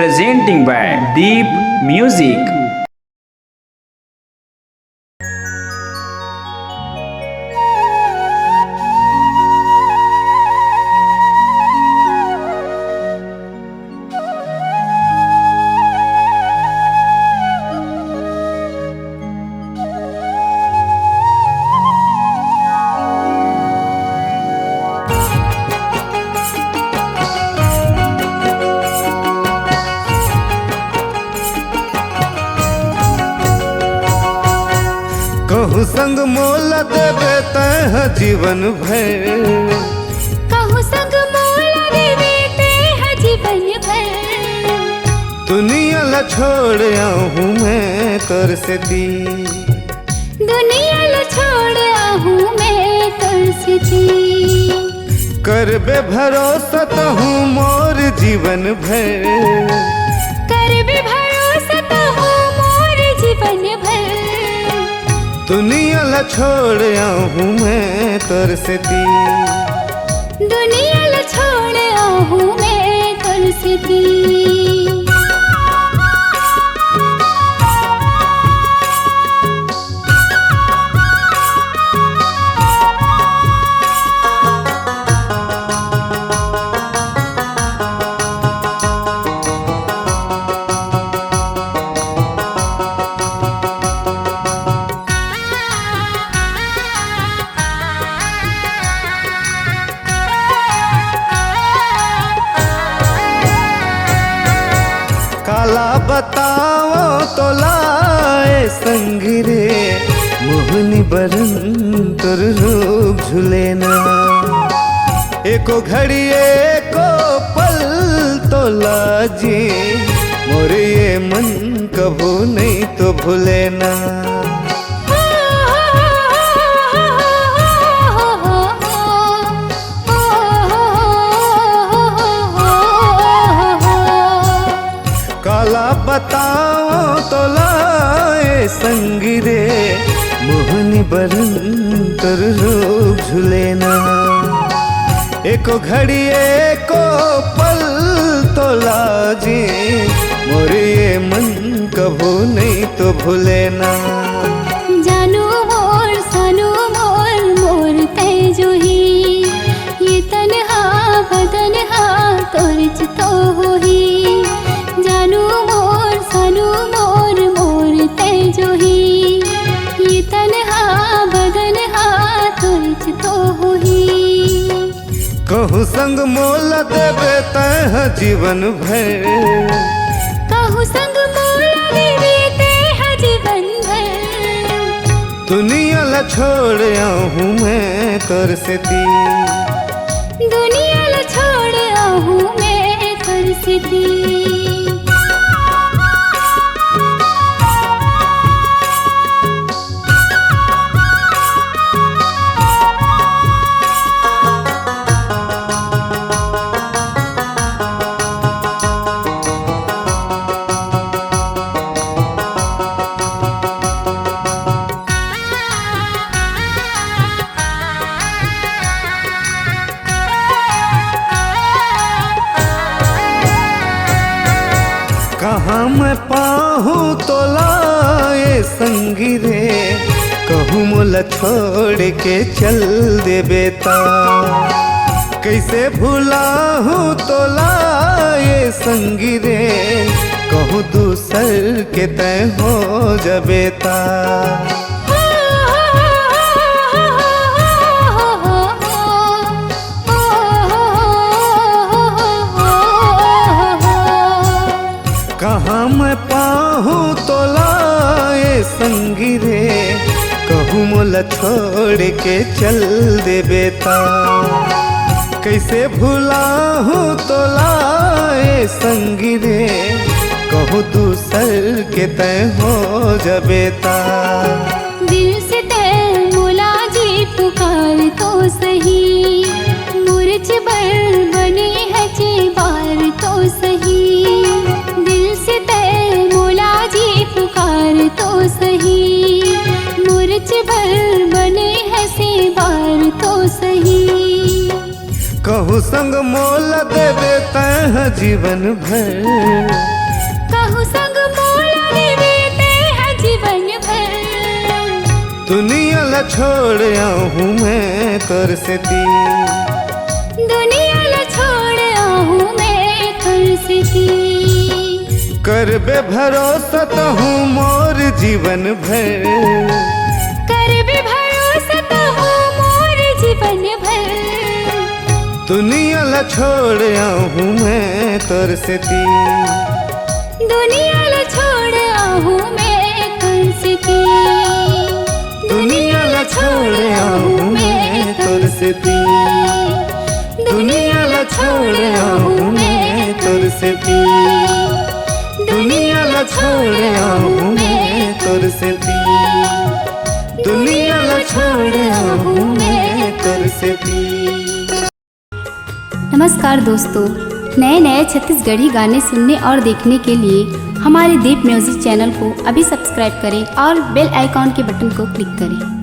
presenting by Deep Music. कहूँ संग मोल देवे तह जीवन भर, कहूँ संग मोल देवे तह जीवन भर। दुनिया ला छोड़ आहूँ मैं तोर से दी, दुनिया ला छोड़ आहूँ मैं तोर से दी। करबे भरोसा तहूँ मोर जीवन भर, करबे भरोसा तहूँ मोर जीवन भर। दुनिया ला छोड़ आहूँ मैं तोर से दी, दुनिया ला छोड़ आहूँ मैं तोर से दी। काला बताओ तो लाए संग रे, मोहनी बरन तोर रूप झुलेना। एको घड़ी एको पल तो लाजी, मोरे ये मन कभू नहीं तो भूलेना। काला बताओ तो लाए संग रे, मोहनी बरन तोर रूप झुलेना। एको घड़ी एको पल तो लाजी, मोरे ये मन कभू नहीं तो भूलेना। जानू मोर सानू मोर मोर तेजो ही, ये तन्हा बदनहा तोर तो हो ही। जानू मोर सानू मोर मोर तेजो ही, ये तन्हा बदनहा तोर तो हो ही। कहूँ संग मोल देवे तह जीवन भर, कहूँ संग मोल देवे तह जीवन भर। दुनिया ला छोड़ आहूँ मैं तोर से दी, दुनिया ला छोड़ आहूँ मैं तोर से दी। कहाँ मैं पाहूँ तो लाए संगी रे, कहूँ मोला छोड़ के चल दे बेटा। कैसे भुलाहूँ तो लाए संगी रे, कहूँ दूसर के तय हो जा बेटा। कहाँ मैं पाहूँ तो लाए संगी रे, कहूँ मोला छोड़ के चल दे बेटा। कैसे भुलाहूँ तो लाए संगी रे, कहूँ दूसर के तय हो जा बेटा। दिल से तय मोला जी पुकार तो सही, मुरझ बर बने हजे बार तो सही। दिल से तय मोला जी पुकार तो सही, मुरझ भर बने हसे बार तो सही। कहूँ संग मोल देवे तह जीवन भर, कहूँ संग मोला देवे तेह जीवन भर। दुनिया ला छोड़ आहूँ मैं तोर से ती, दुनिया ला छोड़ आहूँ मैं तोर से ती। करबे भरोसा तहूँ मोर जीवन भर, करबे भरोसा तहूँ मोर जीवन भर। दुनिया ला छोड़ आहूँ मैं तोर से ती, दुनिया ला छोड़ आहूँ मैं तोर से ती। दुनिया ला छोड़ आहूँ मैं तोर से ती, दुनिया ला छोड़ आहूँ मैं तोर से ती, दुनिया ला छोड़ आहूँ मैं तोर से ती, दुनिया ला छोड़ आहूँ मैं तोर से ती। नमस्कार दोस्तों, नए नए छत्तीसगढ़ी गाने सुनने और देखने के लिए हमारे दीप म्यूजिक चैनल को अभी सब्सक्राइब करें और बेल आइकॉन के बटन को क्लिक करें।